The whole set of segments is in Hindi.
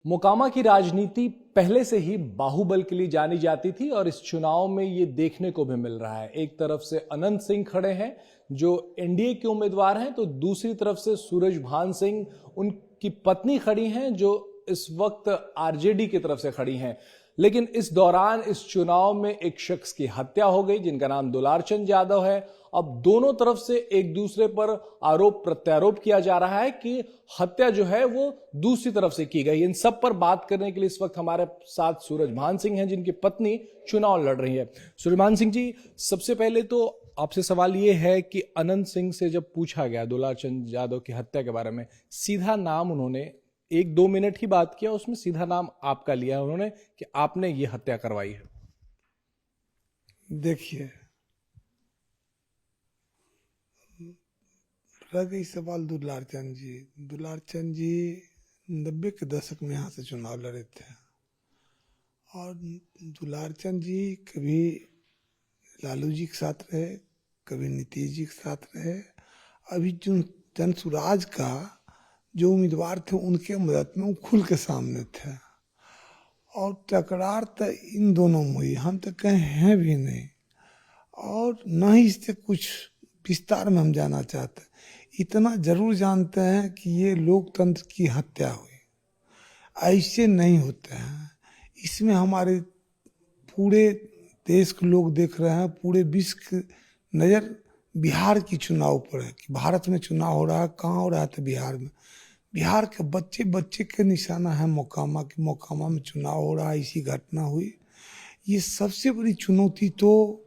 मोकामा की राजनीति पहले से ही बाहुबल के लिए जानी जाती थी और इस चुनाव में ये देखने को भी मिल रहा है। एक तरफ से अनंत सिंह खड़े हैं जो एनडीए के उम्मीदवार हैं, तो दूसरी तरफ से सूरजभान सिंह उनकी पत्नी खड़ी हैं जो इस वक्त आरजेडी की तरफ से खड़ी हैं। लेकिन इस दौरान इस चुनाव में एक शख्स की हत्या हो गई जिनका नाम दुलारचंद यादव है। अब दोनों तरफ से एक दूसरे पर आरोप प्रत्यारोप किया जा रहा है कि हत्या जो है वो दूसरी तरफ से की गई। इन सब पर बात करने के लिए इस वक्त हमारे साथ सूरजभान सिंह हैं जिनकी पत्नी चुनाव लड़ रही है। सूरजभान सिंह जी, सबसे पहले तो आपसे सवाल ये है कि अनंत सिंह से जब पूछा गया दुलारचंद यादव की हत्या के बारे में, सीधा नाम उन्होंने 1-2 मिनट ही बात किया, उसमें सीधा नाम आपका लिया उन्होंने कि आपने ये हत्या करवाई है। देखिए, रह गई सवाल दुलारचंद जी 90 के दशक में यहाँ से चुनाव लड़े थे और दुलारचंद जी कभी लालू जी के साथ रहे, कभी नीतीश जी के साथ रहे। अभी जो जनसुराज का जो उम्मीदवार थे उनके मदद में वो खुल के सामने थे और टकरार तो इन दोनों में हुई, हम तो कहीं हैं भी नहीं और न ही इससे कुछ विस्तार में हम जाना चाहते। इतना जरूर जानते हैं कि ये लोकतंत्र की हत्या हुई, ऐसे नहीं होते हैं। इसमें हमारे पूरे देश के लोग देख रहे हैं, पूरे विश्व की नज़र बिहार की चुनाव पर है कि भारत में चुनाव हो रहा है, कहाँ हो रहा है तो बिहार में। बिहार के बच्चे बच्चे के निशाना है मोकामा की, मोकामा में चुनाव हो रहा है, इसी घटना हुई। ये सबसे बड़ी चुनौती तो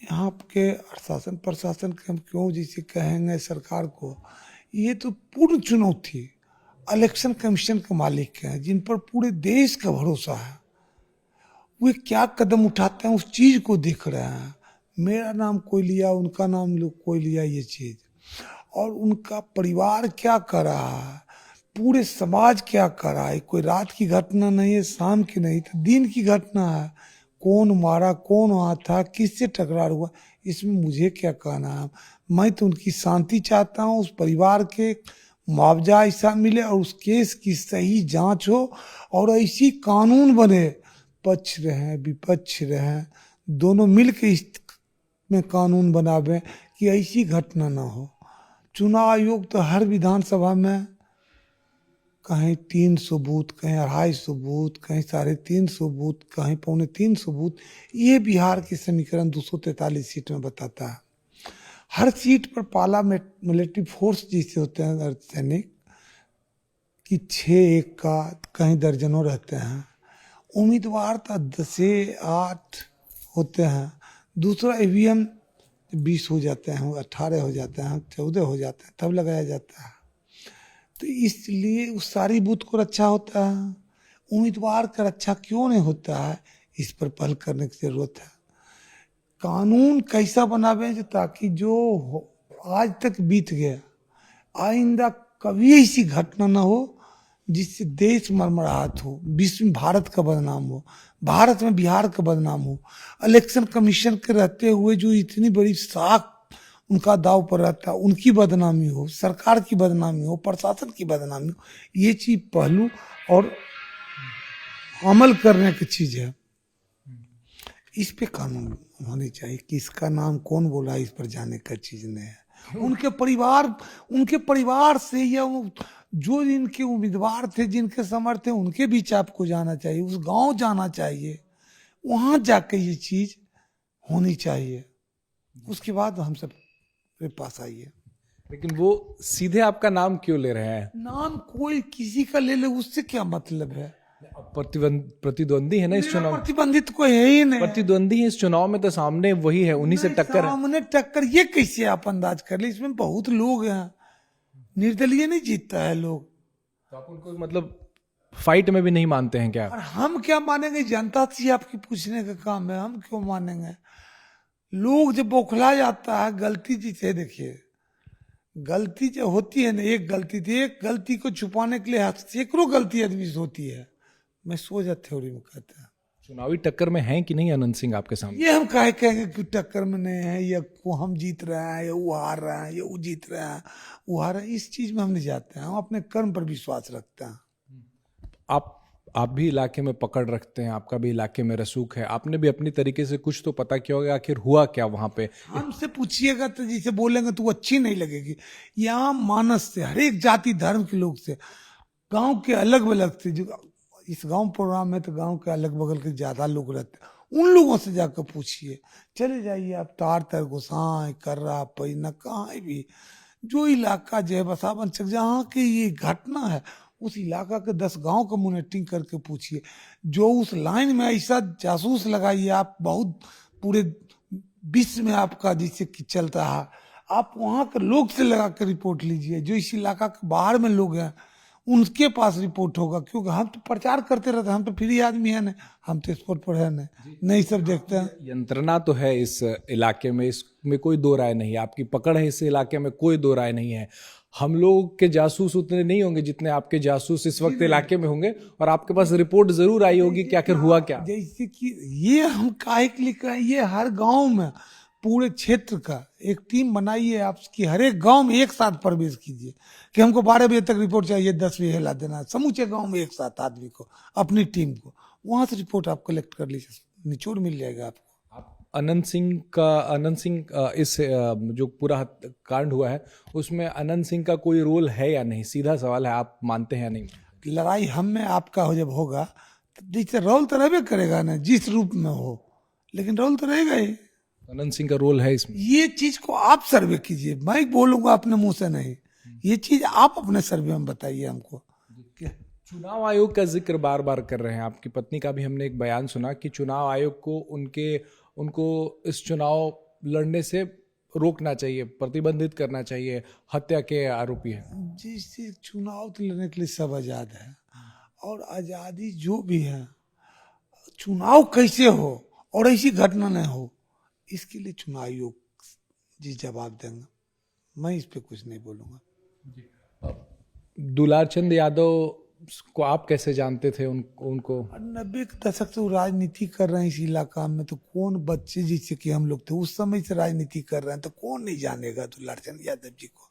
यहाँ के शासन प्रशासन के, हम क्यों जिसे कहेंगे सरकार को, ये तो पूर्ण चुनौती इलेक्शन कमीशन के मालिक हैं जिन पर पूरे देश का भरोसा है। वे क्या कदम उठाते हैं उस चीज को देख रहे हैं। मेरा नाम कोई लिया, उनका नाम कोई लिया, ये चीज, और उनका परिवार क्या कर रहा है, पूरे समाज क्या कर रहा है। कोई रात की घटना नहीं है, शाम की नहीं, तो दिन की घटना है। कौन मारा, कौन वहाँ था, किससे टकरार हुआ, इसमें मुझे क्या कहना है। मैं तो उनकी शांति चाहता हूँ, उस परिवार के मुआवजा ऐसा मिले और उस केस की सही जांच हो और ऐसी कानून बने, पक्ष रहे विपक्ष रहे दोनों मिलकर इस में कानून बनावे कि ऐसी घटना ना हो। चुनाव आयोग तो हर विधानसभा में कहीं 300 बूथ, कहीं 250 बूथ, कहीं 350 बूथ, कहीं 250 बूथ, ये बिहार की समीकरण 243 सीट में बताता है। हर सीट पर पाला मिलिट्री फोर्स जिसे होते हैं अर्धसैनिक कि 6-1 का, कहीं दर्जनों रहते हैं। उम्मीदवार तो 10-8 होते हैं। दूसरा ईवीएम 20 हो जाते हैं, 18 हो जाते हैं, 14 हो जाते हैं, तब लगाया जाता है। तो इसलिए उस सारी बूथ को रक्षा होता है, उम्मीदवार का रक्षा क्यों नहीं होता है, इस पर पहल करने की जरूरत है। कानून कैसा बनावे ताकि जो आज तक बीत गया आइंदा कभी ऐसी घटना ना हो जिससे देश मरमराहट हो, विश्व में भारत का बदनाम हो, भारत में बिहार का बदनाम हो। इलेक्शन कमीशन के रहते हुए जो इतनी बड़ी साख उनका दाव पर रहता है, उनकी बदनामी हो, सरकार की बदनामी हो, प्रशासन की बदनामी हो, ये चीज पहलू और अमल करने की चीज है। इस पे कानून होनी चाहिए कि इसका नाम कौन बोला, इस पर जाने का चीज नहीं है। उनके परिवार से या जो इनके उम्मीदवार थे, जिनके समर्थ थे, उनके बीच आपको जाना चाहिए, उस गांव जाना चाहिए, वहां जाके ये चीज होनी चाहिए। उसके बाद हम सब पास आइए। लेकिन वो सीधे आपका नाम क्यों ले रहे हैं? नाम कोई किसी का ले ले, उससे क्या मतलब है। प्रतिद्वंदी है ना इस चुनाव, प्रतिबंधित कोई है ही नहीं। प्रतिद्वंदी है इस चुनाव में, तो सामने वही है, उन्हीं से टक्कर है। सामने टक्कर ये कैसे आप अंदाज कर ले, इसमें बहुत लोग हैं, निर्दलीय नहीं जीतता है लोग। तो आप उनको मतलब फाइट में भी नहीं मानते हैं क्या? और हम क्या मानेंगे, जनता से आपकी पूछने का काम है, हम क्यों मानेंगे। लोग जब बौखला जाता है, गलती जिसे देखिए, गलती जो होती है ना, एक गलती थी, एक गलती को छुपाने के लिए सैकड़ों गलती आदमी से होती है। मैं सोचा थ्योरी में कहता है। चुनावी टक्कर में हैं कि नहीं अनंत सिंह आपके सामने? ये हम कहेंगे कि टक्कर में नहीं है, या को हम जीत रहे हैं, या वो हार रहे हैं, या वो जीत रहे हैं, वो हार रहे हैं, इस चीज में हम नहीं जाते हैं। हम अपने कर्म पर विश्वास रखते हैं। आप भी इलाके में पकड़ रखते हैं, आपका भी इलाके में रसूख है, आपने भी अपनी तरीके से कुछ तो पता किया होगा आखिर हुआ क्या वहां पे। हमसे पूछिएगा तो जैसे बोलेंगे तो वो अच्छी नहीं लगेगी। यहाँ मानस से, हर एक जाति धर्म के लोग से, गांव के अलग अलग से, जो इस गांव प्रोग्राम में तो गांव के अलग बगल के ज्यादा लोग रहते हैं, उन लोगों से जाकर पूछिए। चले जाइए आप तार तर गोसाई कर्रा पैना कहाँ भी, जो इलाका जो है बसावन चक जहाँ की ये घटना है, उस इलाका के 10 गांव का मॉनिटरिंग करके पूछिए। जो उस लाइन में ऐसा जासूस लगाइए आप, बहुत पूरे विश्व में आपका जिससे कि चलता है, आप वहाँ के लोग से लगा कर रिपोर्ट लीजिए। जो इस इलाका के बाहर में लोग हैं उनके पास रिपोर्ट होगा, क्योंकि हम तो प्रचार करते रहते हैं, हम तो फ्री आदमी है ना, हम तो स्पोर्ट पर है नहीं सब देखते हैं। यंत्रणा तो है इस इलाके में, इसमें कोई दो राय नहीं है, आपकी पकड़ है इस इलाके में, कोई दो राय नहीं है। हम लोग के जासूस उतने नहीं होंगे जितने आपके जासूस इस वक्त इलाके में होंगे, और आपके पास रिपोर्ट जरूर आई होगी कि आखिर हुआ क्या। जैसे कि ये हम काहे के लिए कहें, ये हर गांव में पूरे क्षेत्र का एक टीम बनाइए आप, कि हर एक गांव में एक साथ प्रवेश कीजिए कि हमको 12 बजे तक रिपोर्ट चाहिए, 10 बजे हिला देना, समूचे गांव में एक साथ आदमी को, अपनी टीम को, वहां से रिपोर्ट आप कलेक्ट कर लीजिए, निचोड़ मिल जाएगा आपको। अनंत सिंह इस जो पूरा कांड हुआ है उसमें अनंत सिंह का कोई रोल है या नहीं, सीधा सवाल है, आप मानते हैं या नहीं। लड़ाई हम में आपका हो जब होगा तो जैसे रोल तो रहबे करेगा ना, जिस रूप में हो, लेकिन रोल तो रहेगा ही। अनंत सिंह का रोल है इसमें। ये चीज को आप सर्वे कीजिए, मैं बोलूंगा अपने मुंह से नहीं, ये चीज आप अपने सर्वे में बताइए हमको। चुनाव आयोग का जिक्र बार बार कर रहे हैं, आपकी पत्नी का भी हमने एक बयान सुना कि चुनाव आयोग को उनको इस चुनाव लड़ने से रोकना चाहिए, प्रतिबंधित करना चाहिए, हत्या के आरोपी है। जिससे चुनाव तो लड़ने के लिए सब आजाद है, और आजादी जो भी है, चुनाव कैसे हो और ऐसी घटना न हो, इसके लिए चुनाव आयोग जी जवाब देंगे, मैं इस पे कुछ नहीं बोलूंगा। दुलार चंद यादव को आप कैसे जानते थे? उनको 90 के दशक से वो राजनीति कर रहे हैं इस इलाका में, तो कौन बच्चे जिससे कि हम लोग थे उस समय से राजनीति कर रहे हैं, तो कौन नहीं जानेगा दुलार चंद यादव जी को।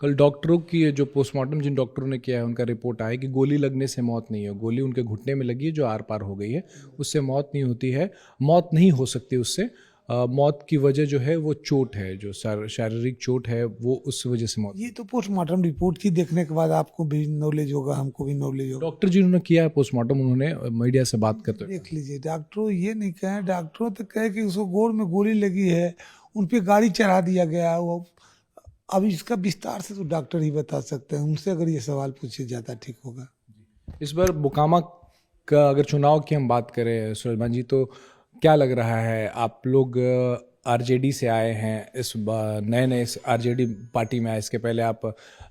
कल डॉक्टरों की जो पोस्टमार्टम जिन डॉक्टरों ने किया है उनका रिपोर्ट आया कि गोली लगने से मौत नहीं है, गोली उनके घुटने में लगी है जो आर पार हो गई है, उससे मौत नहीं होती है, मौत नहीं हो सकती उससे। मौत की वजह जो है वो चोट है, जो शारीरिक चोट है वो उस वजह से मौत। ये तो पोस्टमार्टम रिपोर्ट की देखने के बाद आपको भी नॉलेज होगा, हमको भी नॉलेज होगा। डॉक्टर जिन्होंने किया है पोस्टमार्टम, उन्होंने मीडिया से बात करते हुए देख लीजिए, डॉक्टरों ये नहीं कहें, डॉक्टरों तो कहे कि उसको गोर में गोली लगी है, उन पे गाड़ी चढ़ा दिया गया है, वो अब इसका विस्तार से तो डॉक्टर ही बता सकते हैं, उनसे अगर ये सवाल पूछे ज़्यादा ठीक होगा। इस बार बुकामा का अगर चुनाव की हम बात करें सुलेमान जी, तो क्या लग रहा है? आप लोग आरजेडी से आए हैं, इस नए आरजेडी पार्टी में आए, इसके पहले आप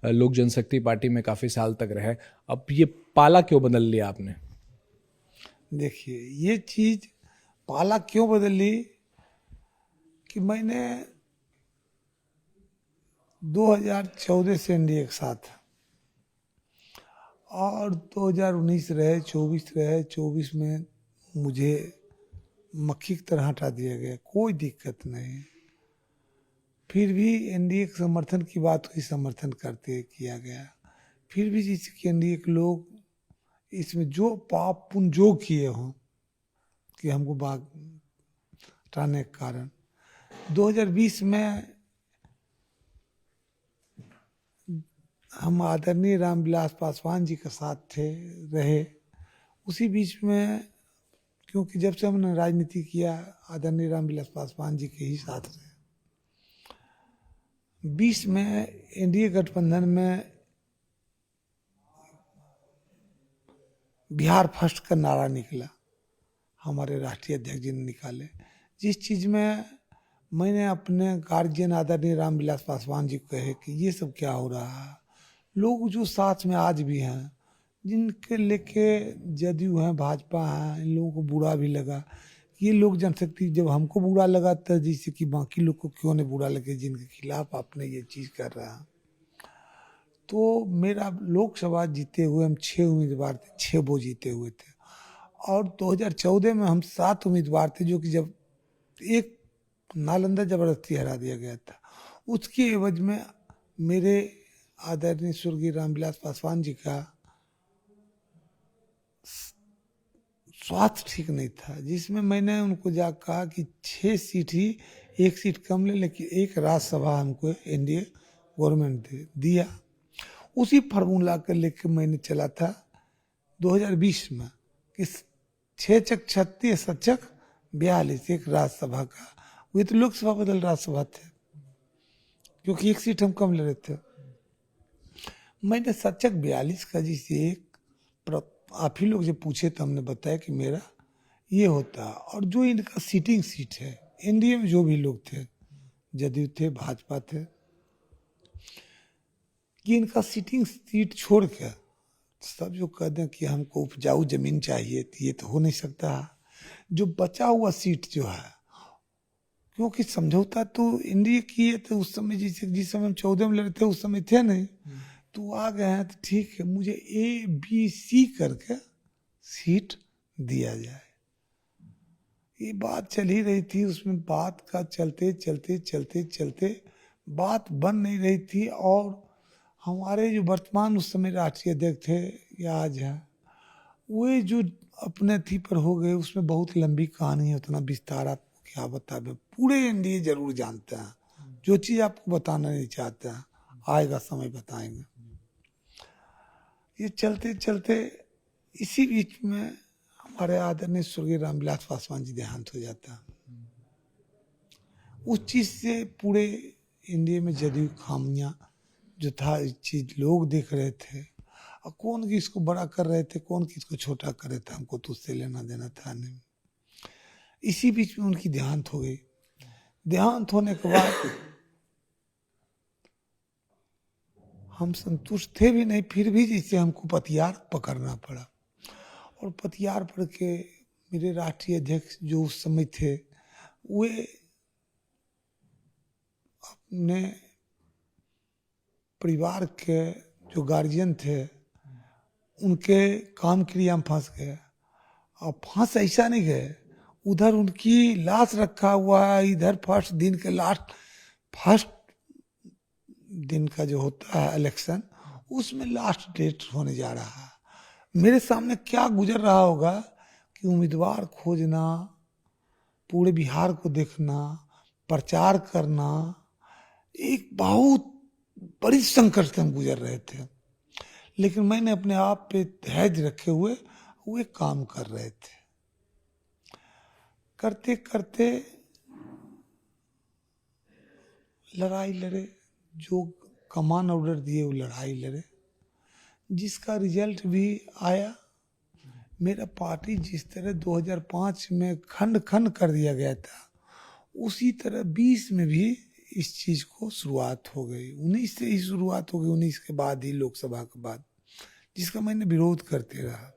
लोक जनशक्ति पार्टी में काफ़ी साल तक रहे, अब ये पाला क्यों बदल लिया आपने? देखिए, ये चीज़ पाला क्यों बदल ली कि मैंने 2014 से एनडीए के साथ, और 2019 रहे, 24 रहे, 24 में मुझे मक्खी की तरह हटा दिया गया, कोई दिक्कत नहीं, फिर भी एनडीए के समर्थन की बात हुई, समर्थन करते किया गया, फिर भी जिससे कि एनडीए के लोग इसमें जो पाप पुण्य जो किए हों कि हमको भाग हटाने के कारण 2020 में हम आदरणीय रामविलास पासवान जी के साथ थे रहे, उसी बीच में क्योंकि जब से हमने राजनीति किया आदरणीय रामविलास पासवान जी के ही साथ रहे। 20 में एनडीए गठबंधन में बिहार फर्स्ट का नारा निकला, हमारे राष्ट्रीय अध्यक्ष जी ने निकाले, जिस चीज़ में मैंने अपने गार्जियन आदरणीय रामविलास पासवान जी को कहे कि ये सब क्या हो रहा है। लोग जो साथ में आज भी हैं, जिनके लेके जदयू हैं, भाजपा हैं, इन लोगों को बुरा भी लगा, ये लोग जनशक्ति, जब हमको बुरा लगा तो जैसे कि बाकी लोग को क्यों नहीं बुरा लगे जिनके खिलाफ आपने ये चीज़ कर रहा है। तो मेरा लोकसभा जीते हुए हम 6 उम्मीदवार थे, 6 वो जीते हुए थे, और 2014 में हम 7 उम्मीदवार थे, जो कि जब एक नालंदा जबरदस्ती हरा दिया गया था, उसके एवज में मेरे आदरणीय स्वर्गीय रामविलास पासवान जी का स्वास्थ्य ठीक नहीं था, जिसमें मैंने उनको जा कहा कि 6 सीट ही, 1 सीट कम ले, लेकिन एक राज्यसभा हमको एनडीए गवर्नमेंट दिया। उसी फार्मूला के लेके मैंने चला था 2020 में कि 6 चक 36, 7 चक 42, एक राज्यसभा का। वे तो लोकसभा बदल राज्यसभा थे, क्योंकि 1 सीट हम कम ले रहे थे। मैंने 7 चक 42 का जिसे एक आप ही लोग जब पूछे तो हमने बताया कि मेरा ये होता। और जो इनका सीटिंग सीट है एनडीए में, जो भी लोग थे, जदयू थे, भाजपा थे, कि इनका सीटिंग सीट छोड़ के सब जो कह दें कि हमको उपजाऊ जमीन चाहिए, तो ये तो हो नहीं सकता। जो बचा हुआ सीट जो है, क्योंकि समझौता तो एनडीए किए थे उस समय, जिस समय हम 14 में लड़े थे उस समय थे नहीं, तो आ गए हैं तो ठीक है, मुझे ABC करके सीट दिया जाए। ये बात चल ही रही थी, उसमें बात का चलते चलते चलते चलते बात बन नहीं रही थी। और हमारे जो वर्तमान उस समय राष्ट्रीय अध्यक्ष थे या आज हैं, वे जो अपने थी पर हो गए, उसमें बहुत लंबी कहानी है, उतना विस्तार आपको क्या बतावे, पूरे एनडीए जरूर जानते हैं। जो चीज़ आपको बताना नहीं चाहते हैं, आएगा समय बताएंगे। ये चलते चलते इसी बीच में हमारे आदरणीय स्वर्गीय रामविलास पासवान जी देहांत हो जाता है। उस चीज से पूरे इंडिया में जदयू खामियां जो था, इस चीज लोग देख रहे थे, और कौन किसको बड़ा कर रहे थे, कौन किसको छोटा कर रहे थे, हमको तो उससे लेना देना था नहीं। इसी बीच में उनकी देहांत हो गई। देहांत होने के बाद हम संतुष्ट थे भी नहीं, फिर भी जैसे हमको पतियार पकड़ना पड़ा। और पतियार पड़ के मेरे राष्ट्रीय अध्यक्ष जो उस समय थे, वे अपने परिवार के जो गार्जियन थे, उनके काम क्रिया में फंस गए। और फंस ऐसा नहीं गए, उधर उनकी लाश रखा हुआ है, इधर फर्स्ट दिन का जो होता है इलेक्शन, उसमें लास्ट डेट होने जा रहा है। मेरे सामने क्या गुजर रहा होगा कि उम्मीदवार खोजना, पूरे बिहार को देखना, प्रचार करना, एक बहुत बड़ी संकट से हम गुजर रहे थे। लेकिन मैंने अपने आप पे धैर्य रखे हुए वे काम कर रहे थे। करते करते लड़ाई लड़े, जो कमान ऑर्डर दिए वो लड़ाई लड़े, जिसका रिजल्ट भी आया। मेरा पार्टी जिस तरह 2005 में खंड खंड कर दिया गया था, उसी तरह 20 में भी इस चीज को शुरुआत हो गई। 19 से ही शुरुआत हो गई, 19 के बाद ही लोकसभा के बाद, जिसका मैंने विरोध करते रहा।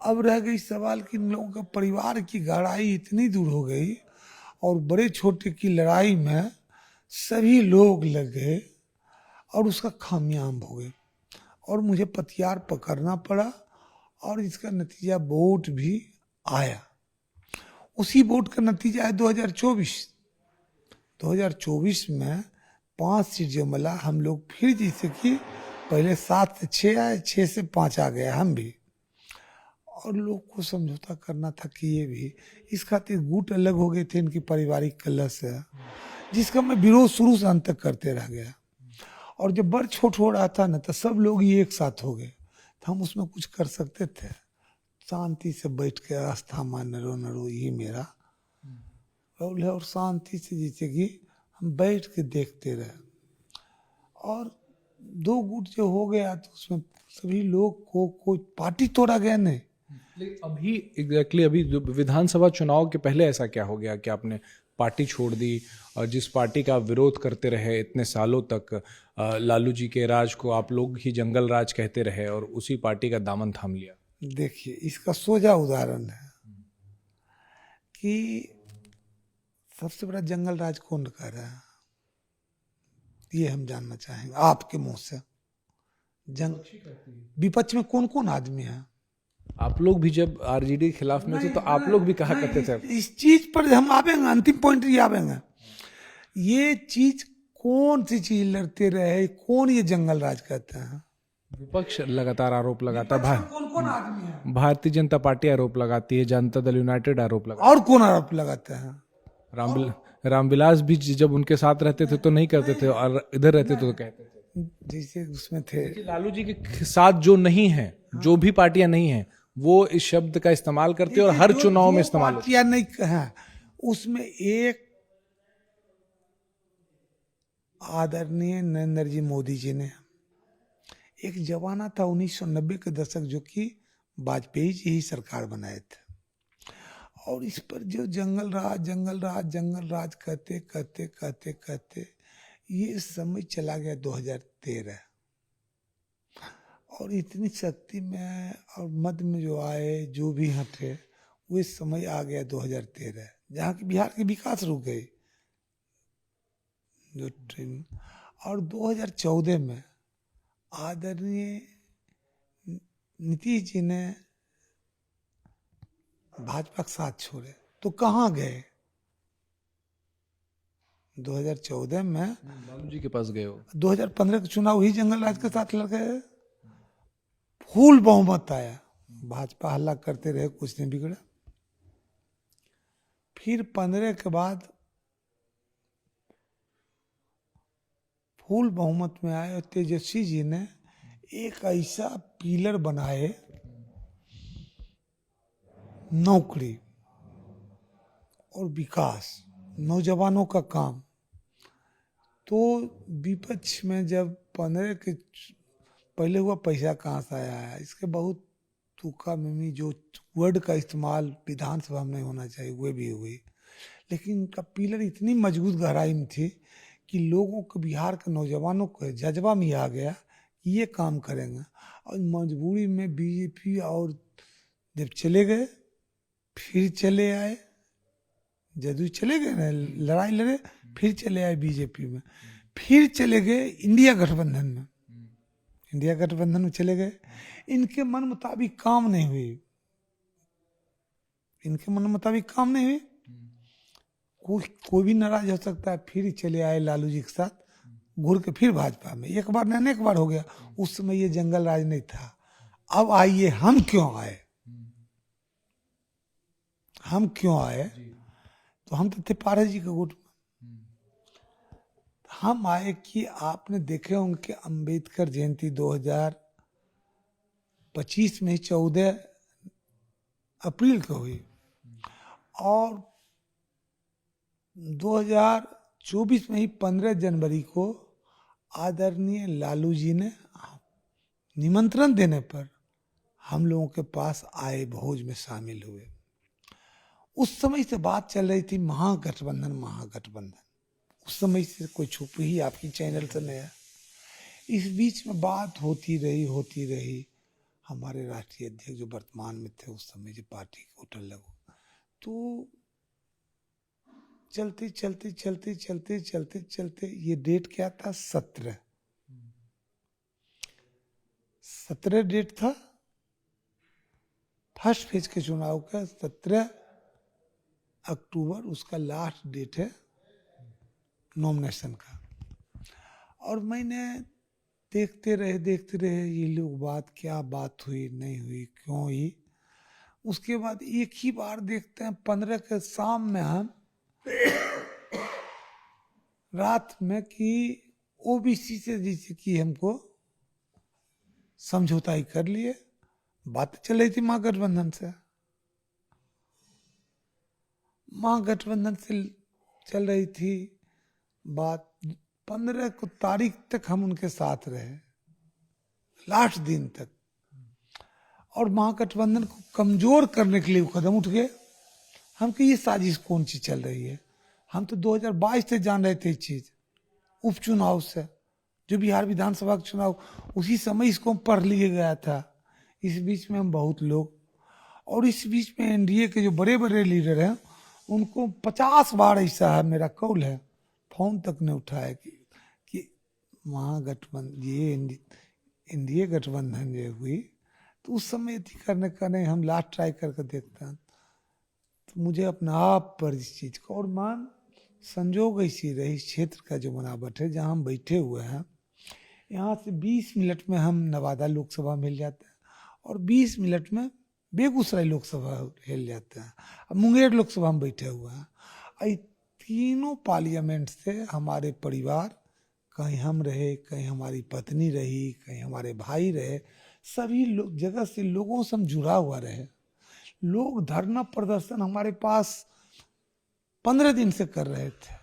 अब रह गई सवाल कि इन लोगों का परिवार की गहराई इतनी दूर हो गई, और बड़े छोटे की लड़ाई में सभी लोग लग गए, और उसका खामियाब हो गए, और मुझे पतियार पकड़ना पड़ा। और इसका नतीजा वोट भी आया। उसी वोट का नतीजा है 2024 में 5 सीट जो मिला, हम लोग फिर जैसे कि पहले 7 से 6 आए, 6 से 5 आ गए हम भी। और लोग को समझौता करना था कि ये भी, इस खातिर गुट अलग हो गए थे इनकी पारिवारिक कलह से, जिसका मैं विरोध शुरू से अंत तक करते रह गया। और जब बड़ छोट हो रहा था ना, तो सब लोग ही एक साथ हो गए, तो हम उसमें कुछ कर सकते थे। शांति से बैठ के आस्था मान नरो नरो, ये मेरा रोल है। और शांति से जैसे कि हम बैठ के देखते रहे। और 2 गुट जो हो गया, तो उसमें सभी लोग को कोई पार्टी तोड़ा गया नहीं। लेकिन अभी अभी विधानसभा चुनाव के पहले ऐसा क्या हो गया कि आपने पार्टी छोड़ दी, और जिस पार्टी का विरोध करते रहे इतने सालों तक, लालू जी के राज को आप लोग ही जंगल राज कहते रहे, और उसी पार्टी का दामन थाम लिया? देखिए, इसका सोजा उदाहरण है कि सबसे बड़ा जंगल राज कौन कर रहा है, ये हम जानना चाहेंगे आपके मुंह से। विपक्ष में कौन कौन आदमी है? आप लोग भी जब आरजेडी के खिलाफ में थे, तो आप लोग भी कहा करते थे। इस चीज पर हम आवेंगे, अंतिम पॉइंट ये आवेंगे। ये चीज कौन सी चीज लड़ते रहे, कौन ये जंगल राज कहते हैं? विपक्ष लगातार आरोप लगाता है, कौन कौन आदमी है भारतीय जनता पार्टी आरोप लगाती है, जनता दल यूनाइटेड आरोप लगाती और कौन आरोप लगाते हैं? है। रामविलास भी जब उनके साथ रहते थे तो नहीं करते थे, और इधर रहते थे तो कहते थे। जैसे उसमें थे देखिए, लालू जी के साथ जो नहीं है, जो भी पार्टियां नहीं है, वो इस शब्द का इस्तेमाल करती है और हर चुनाव में इस्तेमाल होता है। पार्टियां नहीं है उसमें। एक आदरणीय नरेंद्र जी मोदी जी ने, एक जमाना था 1990 के दशक जो कि वाजपेयी जी ही सरकार बनाए थे, और इस पर जो जंगल राज करते करते करते करते ये समय चला गया 2013, और इतनी शक्ति में और मध्य में जो आए, जो भी हटे, वो समय आ गया 2013, जहाँ की बिहार की विकास रुक गई जो ट्रेन। और 2014 में आदरणीय नीतीश जी ने भाजपा का साथ छोड़े तो कहाँ गए? 2014 में लालू जी के पास गए हो। 2015 के चुनाव ही जंगल राज के साथ लड़ गए, फुल बहुमत आया, भाजपा हल्ला करते रहे, कुछ नहीं बिगड़ा। फिर 15 के बाद फुल बहुमत में आए और तेजस्वी जी ने एक ऐसा पिलर बनाए, नौकरी और विकास, नौजवानों का काम। तो विपक्ष में जब 15 के पहले हुआ, पैसा कहाँ से आया है, इसके बहुत तुक्का मिमी जो वर्ड का इस्तेमाल विधानसभा में होना चाहिए वो भी हुई, लेकिन उनका पिलर इतनी मजबूत गहराई में थी कि लोगों को, बिहार के नौजवानों को जज्बा में आ गया कि ये काम करेंगे। और मजबूरी में बीजेपी, और जब चले गए फिर चले आए, जदयू चले गए ना, लड़ाई लड़े, फिर चले आए बीजेपी में, फिर चले गए इंडिया गठबंधन में, इंडिया गठबंधन में चले गए। इनके मन मुताबिक काम नहीं हुई, इनके मन मुताबिक काम नहीं हुई। कोई भी नाराज हो सकता है, फिर चले आए लालू जी के साथ, घूर के फिर भाजपा में, एक बार नहीं अनेक बार हो गया। उस समय ये जंगल राज नहीं था। अब आइए, हम क्यों आए, हम क्यों आए? तो हम तो थे पारस जी के गुट में। हम आए कि आपने देखे होंगे कि अंबेडकर जयंती 2025 में 14 अप्रैल को हुई, और 2024 में ही 15 जनवरी को आदरणीय लालू जी ने निमंत्रण देने पर हम लोगों के पास आए, भोज में शामिल हुए। उस समय से बात चल रही थी महागठबंधन, महागठबंधन। उस समय से कोई छुप ही आपकी चैनल से नहीं है। इस बीच में बात होती रही। हमारे राष्ट्रीय अध्यक्ष जो वर्तमान में थे उस समय, जो पार्टी के होटल लगो, तो चलते ये डेट क्या था? 17 डेट था फर्स्ट फेज के चुनाव का। 17 अक्टूबर उसका लास्ट डेट है नॉमिनेशन का। और मैंने देखते रहे ये लोग, क्या बात हुई, नहीं हुई, क्यों हुई। उसके बाद एक ही बार देखते हैं 15 के शाम में हम रात में कि ओबीसी से जैसे कि हमको समझौता ही कर लिए। बात चल रही थी महागठबंधन से, महागठबंधन से चल रही थी बात। 15 को तारीख तक हम उनके साथ रहे, लास्ट दिन तक। और महागठबंधन को कमजोर करने के लिए वो कदम उठ गए। हम कि ये साजिश कौन सी चल रही है? हम तो 2022 से जान रहे थे इस चीज, उपचुनाव से, जो बिहार विधानसभा का चुनाव, उसी समय इसको पढ़ लिया गया था। इस बीच में हम बहुत लोग, और इस बीच में एनडीए के जो बड़े बड़े लीडर हैं, उनको 50 बार ऐसा है, मेरा कौल है, फोन तक नहीं उठाया कि महागठबंधन, ये एनडीए गठबंधन जो हुई, तो उस समय थी करने हम लास्ट ट्राई करके देखते हैं। तो मुझे अपने आप पर इस चीज को, और मान संजोग ऐसी रही, क्षेत्र का जो बनावट है जहाँ हम बैठे हुए हैं, यहाँ से 20 मिनट में हम नवादा लोकसभा मिल जाते हैं और 20 मिनट में बेगूसराय लोकसभा हिल जाते हैं। अब मुंगेर लोकसभा में बैठे हुए हैं। ये तीनों पार्लियामेंट से हमारे परिवार, कहीं हम रहे, कहीं हमारी पत्नी रही, कहीं हमारे भाई रहे, सभी लोग जगह से लोगों से हम जुड़ा हुआ रहे। लोग धरना प्रदर्शन हमारे पास 15 दिन से कर रहे थे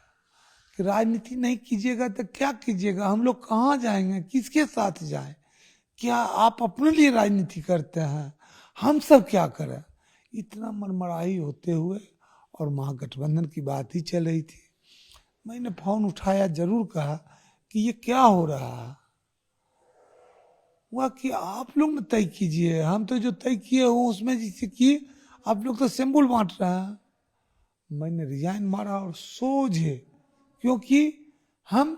कि राजनीति नहीं कीजिएगा तो क्या कीजिएगा, हम लोग कहाँ जाएंगे, किसके साथ जाएं, क्या आप अपने लिए राजनीति करते हैं, हम सब क्या करें। इतना मनमराही होते हुए और महागठबंधन की बात ही चल रही थी। मैंने फोन उठाया, जरूर कहा कि ये क्या हो रहा है। हुआ कि आप लोग न तय कीजिए, हम तो जो तय किए हो उसमें जिसे किए, आप लोग तो सिंबल बांट रहे हैं। मैंने रिजाइन मारा और सोझे, क्योंकि हम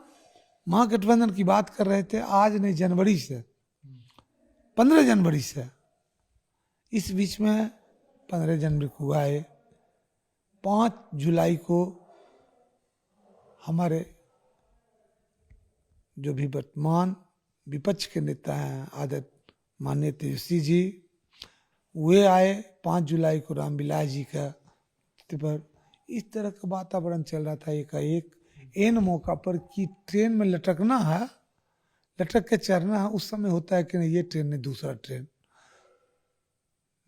महागठबंधन की बात कर रहे थे आज नहीं, जनवरी से, 15 जनवरी से। इस बीच में 15 जनवरी को आए, 5 जुलाई को हमारे जो भी वर्तमान विपक्ष के नेता हैं आदत माननीय तेजस्वी जी, वे आए 5 जुलाई को रामविलास जी का पर। इस तरह का वातावरण चल रहा था। एकाएक एन मौका पर कि ट्रेन में लटकना है, लटक के चढ़ना है, उस समय होता है कि नहीं, ये ट्रेन नहीं, दूसरा ट्रेन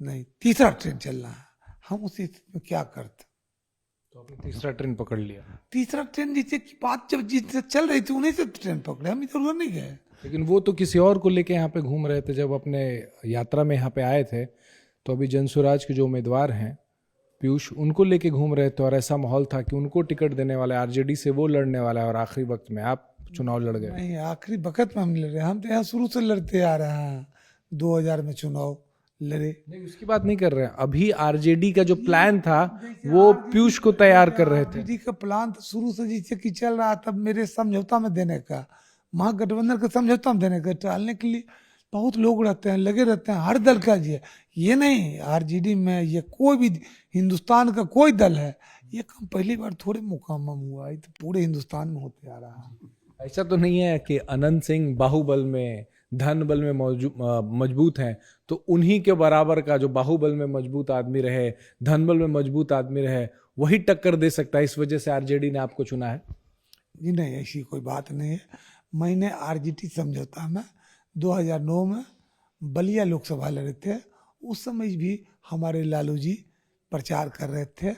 नहीं, तीसरा ट्रेन चलना है। हम उसी में क्या करते, तो आपने तीसरा ट्रेन पकड़ लिया। तीसरा ट्रेन जिससे की बात जब जिससे चल रही थी उन्हीं से ट्रेन पकड़े, हम इधर उधर नहीं गए। लेकिन वो तो किसी और को लेके यहाँ पे घूम रहे थे। जब अपने यात्रा में यहाँ पे आए थे तो अभी जनसुराज के जो उम्मीदवार हैं पीयूष, उनको लेके घूम रहे थे और ऐसा माहौल था कि उनको टिकट देने वाला आरजेडी से वो लड़ने वाला है और आखिरी वक्त में आप चुनाव लड़ गए। नहीं, आखिरी वक्त में हम लड़ रहे हैं, हम तो यहाँ शुरू से लड़ते आ रहे हैं। 2000 में चुनाव लड़े। नहीं, उसकी बात नहीं कर रहे हैं। अभी आरजेडी का जो प्लान था वो पीयूष को तैयार कर रहे थे। आरजेडी का प्लान तो शुरू से जिससे कि चल रहा था, मेरे समझौता में देने का, महागठबंधन के समझौता में देने का, टालने के लिए बहुत लोग रहते हैं, लगे रहते हैं, हर दल का ये नहीं आरजेडी में, ये कोई भी हिंदुस्तान का कोई दल है, ये काम पहली बार थोड़े मुकाम हुआ, ये तो पूरे हिंदुस्तान में होते आ रहा है। ऐसा तो नहीं है कि अनंत सिंह बाहुबल में, धन बल में मजबूत हैं, तो उन्हीं के बराबर का जो बाहुबल में मजबूत आदमी रहे, धन बल में मजबूत आदमी रहे, वही टक्कर दे सकता है, इस वजह से आरजेडी ने आपको चुना है? जी नहीं, ऐसी कोई बात नहीं है। मैंने आरजेडी समझौता में 2009 में बलिया लोकसभा लड़े थे, उस समय भी हमारे लालू जी प्रचार कर रहे थे।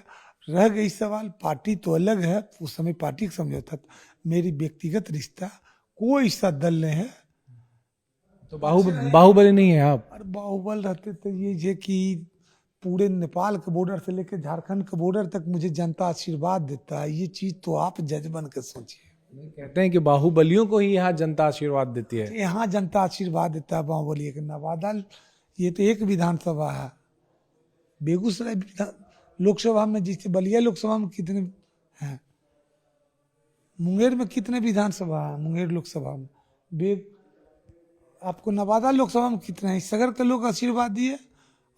रह गई सवाल, पार्टी तो अलग है, उस समय पार्टी का समझौता था, मेरी व्यक्तिगत रिश्ता कोई ऐसा दल नहीं है। तो बाहुबली नहीं है आप? और बाहुबल रहते तो ये कि पूरे नेपाल के बॉर्डर से लेकर झारखंड के बॉर्डर तक मुझे जनता आशीर्वाद देता है, ये चीज तो आप जज बन के सोचिए। कहते हैं कि बाहुबलियों को ही यहाँ जनता आशीर्वाद देती है। यहाँ जनता आशीर्वाद देता है बाहुबली के। नवादा ये तो एक विधानसभा है, बेगूसराय लोकसभा में, जिससे बलिया लोकसभा में कितने हैं, मुंगेर में कितने विधानसभा है, मुंगेर लोकसभा में, आपको नवादा लोकसभा में कितने हैं, सगर के लोग आशीर्वाद दिए।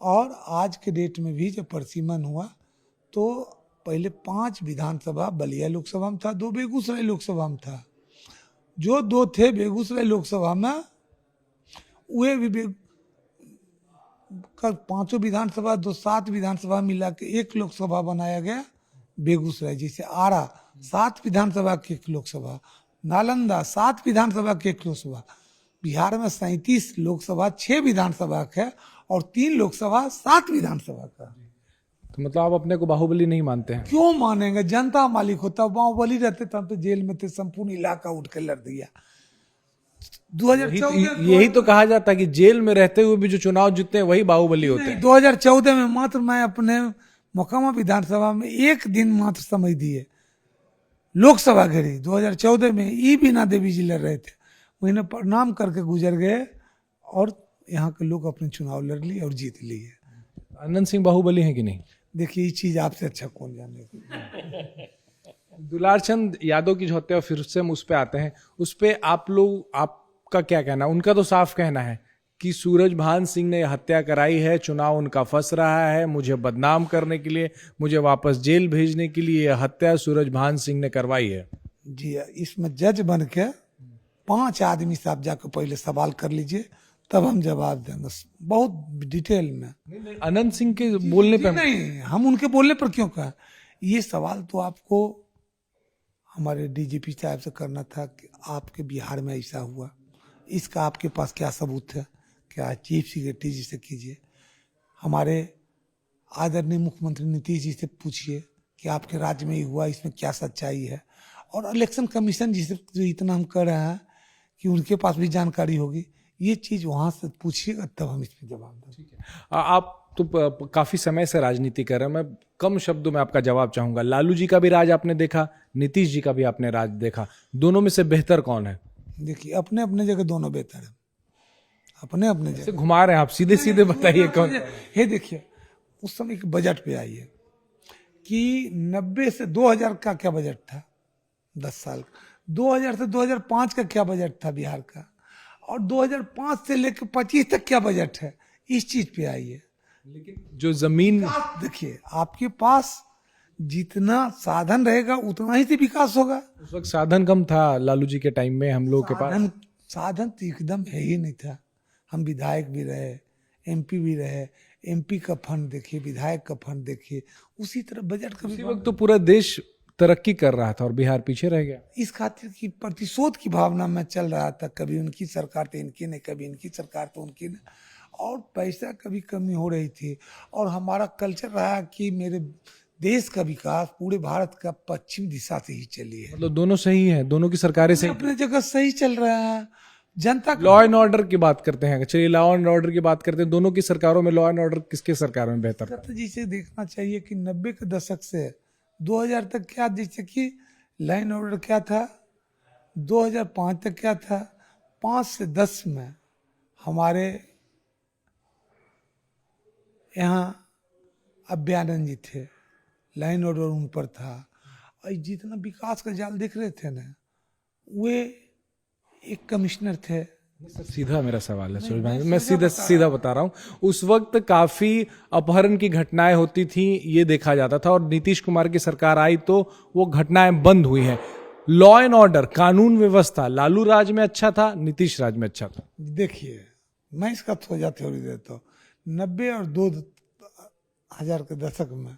और आज के डेट में भी जब परिसीमन हुआ तो पहले 5 विधानसभा बलिया लोकसभा में था, 2 बेगूसराय लोकसभा में था। जो 2 थे बेगूसराय लोकसभा में, वे भी 5 विधानसभा, 7 विधानसभा मिला के 1 लोकसभा बनाया गया बेगूसराय। जैसे आरा 7 विधानसभा की 1 लोकसभा, नालंदा 7 विधानसभा की 1 लोकसभा। बिहार में 37 लोकसभा 6 विधानसभा का और 3 लोकसभा 7 विधानसभा का। तो मतलब आप अपने को बाहुबली नहीं मानते हैं? क्यों मानेंगे, जनता मालिक होता। बाहुबली रहते तो हम तो जेल में थे, संपूर्ण इलाका उठ के लड़ दिया। 2014 यही तो कहा जाता है कि जेल में रहते हुए भी जो चुनाव जीतते हैं वही बाहुबली होते हैं। 2014 में मात्र मैं अपने मोकामा विधानसभा में 1 दिन मात्र समय दिए, लोकसभा घेरी 2014 में। ई बीना देवी जी लड़ रहे थे, उन्हें प्रणाम करके गुजर गए और यहाँ के लोग अपने चुनाव लड़ लिए और जीत लिए। अनंत सिंह बाहुबली हैं कि नहीं? देखिए, ये चीज आपसे अच्छा कौन जाने। दुलार चंद यादव की जो हत्या, फिर से हम उस पे आते हैं, उस पे आपका क्या कहना? उनका तो साफ कहना है कि सूरजभान सिंह ने हत्या कराई है, चुनाव उनका फंस रहा है, मुझे बदनाम करने के लिए, मुझे वापस जेल भेजने के लिए यह हत्या सूरजभान सिंह ने करवाई है। जी, इसमें जज बन के 5 आदमी से आप जाकर पहले सवाल कर लीजिए, तब हम जवाब देंगे बहुत डिटेल में। अनंत सिंह के बोलने पे नहीं, हम उनके बोलने पर क्यों कहा? ये सवाल तो आपको हमारे डीजीपी साहब से करना था कि आपके बिहार में ऐसा हुआ, इसका आपके पास क्या सबूत है? क्या चीफ सेक्रेटरी जी से कीजिए, हमारे आदरणीय मुख्यमंत्री नीतीश जी से पूछिए कि आपके राज्य में ही हुआ, इसमें क्या सच्चाई है। और इलेक्शन कमीशन जी से जो इतना हम कर रहे हैं कि उनके पास भी जानकारी होगी, ये चीज वहां से पूछिएगा तब हम इस पर जवाब देंगे। आप तो काफी समय से राजनीति कर रहे हैं, मैं कम शब्दों में आपका जवाब चाहूंगा। लालू जी का भी राज आपने देखा, नीतीश जी का भी आपने राज देखा, दोनों में से बेहतर कौन है? देखिए, अपने अपने जगह दोनों बेहतर है, अपने अपने जगह। घुमा रहे हैं आप, सीधे सीधे बताइए कौन। ये देखिए, उस समय एक बजट पे आई है कि 90 से 2000 का क्या बजट था, 10 साल का, 2000 से 2005 का क्या बजट था बिहार का, और 2005 से लेकर 25 तक क्या बजट है, इस चीज पे आई है। लेकिन जो जमीन, देखिए, आपके पास जितना साधन रहेगा उतना ही से विकास होगा। उस वक्त साधन कम था लालू जी के टाइम में, हम लोग के पास साधन तो एकदम है ही नहीं था। हम विधायक भी रहे, एमपी भी रहे, एमपी का फंड देखिए, विधायक का फंड देखिए, उसी तरह बजट का उसी वक्त तो पूरा देश तरक्की कर रहा था और बिहार पीछे रह गया। इस खातिर की प्रतिशोध की भावना में चल रहा था, कभी उनकी सरकार तो इनकी नहीं, कभी इनकी सरकार तो उनकी नहीं, और पैसा कभी कमी हो रही थी। और हमारा कल्चर रहा कि मेरे देश का विकास पूरे भारत का पश्चिम दिशा से ही चली है। मतलब दोनों सही है, दोनों की सरकारें सही, अपने जगह सही चल रहा है। जनता लॉ एंड ऑर्डर की बात करते हैं, चलिए लॉ एंड ऑर्डर की बात करते हैं, दोनों की सरकारों में लॉ एंड ऑर्डर किसके सरकारों में बेहतर था? जिसे देखना चाहिए कि 90 के दशक से 2000 तक क्या, जैसे कि लाइन ऑर्डर क्या था, 2005 तक क्या था, 5 से 10 में हमारे यहाँ अभ्यानंद जी थे, लाइन ऑर्डर उन पर था। और जितना विकास का जाल देख रहे थे ना, वे एक कमिश्नर थे। सीधा मेरा सवाल है सूरज भाई, मैं सीधा बता रहा हूँ। उस वक्त काफी अपहरण की घटनाएं होती थी, ये देखा जाता था, और नीतीश कुमार की सरकार आई तो वो घटनाएं बंद हुई हैं। लॉ एंड ऑर्डर, कानून व्यवस्था लालू राज में अच्छा था, नीतीश राज में अच्छा था? देखिए, मैं इसका थोड़ा थ्योरी देता हूँ। 90 और 2000 के दशक में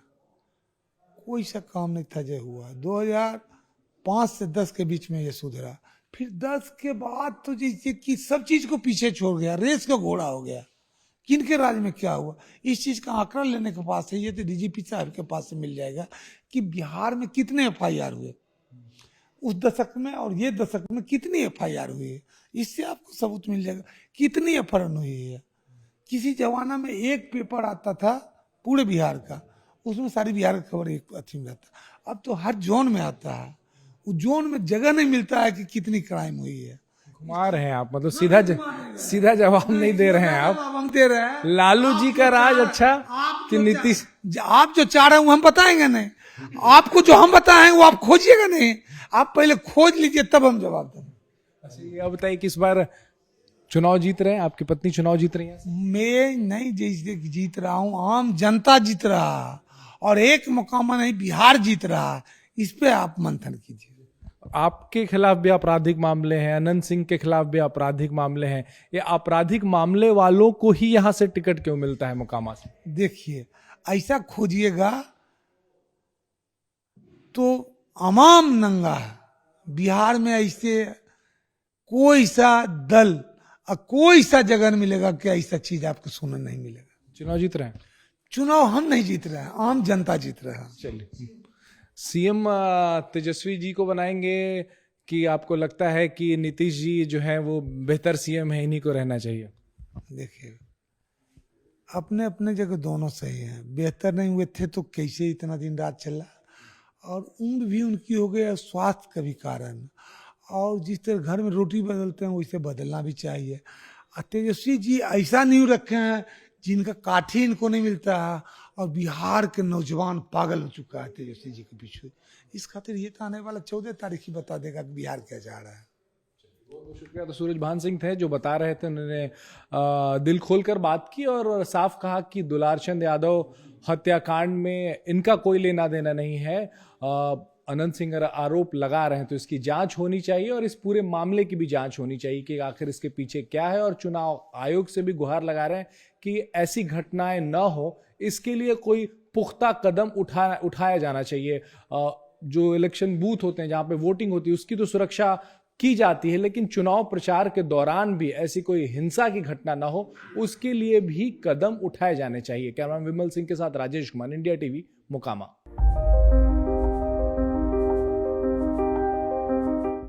कोई सा काम नहीं था जो हुआ। 2005 से 10 के बीच में ये सुधरा, फिर 10 के बाद तो जैसे कि सब चीज को पीछे छोड़ गया, रेस का घोड़ा हो गया। किनके राज में क्या हुआ, इस चीज का आंकड़ा लेने के पास है, ये तो डीजीपी साहब के पास से मिल जाएगा कि बिहार में कितने FIR हुए उस दशक में, और ये दशक में कितनी FIR हुई है, इससे आपको सबूत मिल जाएगा कितनी अपहरण हुई है। किसी जमाना में एक पेपर आता था पूरे बिहार का, उसमें सारी बिहार की खबर एक अथी में रहता। अब तो हर जोन में आता है, उस जोन में जगह नहीं मिलता है कि कितनी क्राइम हुई है। घुमा रहे हैं आप, मतलब सीधा जवाब नहीं दे रहे हैं आप। हम दे रहे हैं, लालू जी का राज अच्छा कि नीतीश? आप जो चाह रहे हैं वो हम बताएंगे नहीं, आपको जो हम बताएं वो आप खोजिएगा नहीं, आप पहले खोज लीजिए तब हम जवाब देंगे। अच्छा, ये आप बताइए, किस बार चुनाव जीत रहे हैं? आपकी पत्नी चुनाव जीत रही है? मैं नहीं जीत रहा हूँ, आम जनता जीत रहा, और एक मुकाम नहीं बिहार जीत रहा। इस पे आप मंथन कीजिए। आपके खिलाफ भी आपराधिक मामले हैं, अनंत सिंह के खिलाफ भी आपराधिक मामले हैं, ये आपराधिक मामले वालों को ही यहां से टिकट क्यों मिलता है मोकामा से? देखिए, ऐसा खोजिएगा तो अमाम नंगा है बिहार में। ऐसे कोई सा दल और कोई सा जगह नहीं मिलेगा कि ऐसा चीज आपको सुनने नहीं मिलेगा। चुनाव जीत रहे हैं? चुनाव हम नहीं जीत रहे हैं, आम जनता जीत रहा है। चलिए, सीएम तेजस्वी जी को बनाएंगे कि आपको लगता है कि नीतीश जी जो है वो बेहतर सीएम है, इन्हीं को रहना चाहिए? देखिए, अपने अपने जगह दोनों सही हैं। बेहतर नहीं हुए थे तो कैसे इतना दिन रात चला, और उम्र भी उनकी हो गई, स्वास्थ्य का भी कारण, और जिस तरह घर में रोटी बदलते हैं वैसे बदलना भी चाहिए। तेजस्वी जी ऐसा न्यू रखे हैं जिनका काठी इनको नहीं मिलता है, और बिहार के नौजवान पागल हो चुका है तेजस्वी जी के पीछे। इस खातिर ये तो आने वाला 14 तारीख ही बता देगा कि बिहार क्या जा रहा है। बहुत बहुत शुक्रिया। तो सूरज भान सिंह थे जो बता रहे थे, उन्होंने दिल खोलकर बात की और साफ कहा कि दुलारचंद यादव हत्याकांड में इनका कोई लेना देना नहीं है। अनंत सिंह अगर आरोप लगा रहे हैं तो इसकी जांच होनी चाहिए और इस पूरे मामले की भी जांच होनी चाहिए कि आखिर इसके पीछे क्या है। और चुनाव आयोग से भी गुहार लगा रहे हैं कि ऐसी घटनाएं न हो, इसके लिए कोई पुख्ता कदम उठाया जाना चाहिए। जो इलेक्शन बूथ होते हैं जहां पे वोटिंग होती है उसकी तो सुरक्षा की जाती है, लेकिन चुनाव प्रचार के दौरान भी ऐसी कोई हिंसा की घटना ना हो, उसके लिए भी कदम उठाए जाने चाहिए। कैमरामैन विमल सिंह के साथ राजेश कुमार, इंडिया टीवी, मोकामा।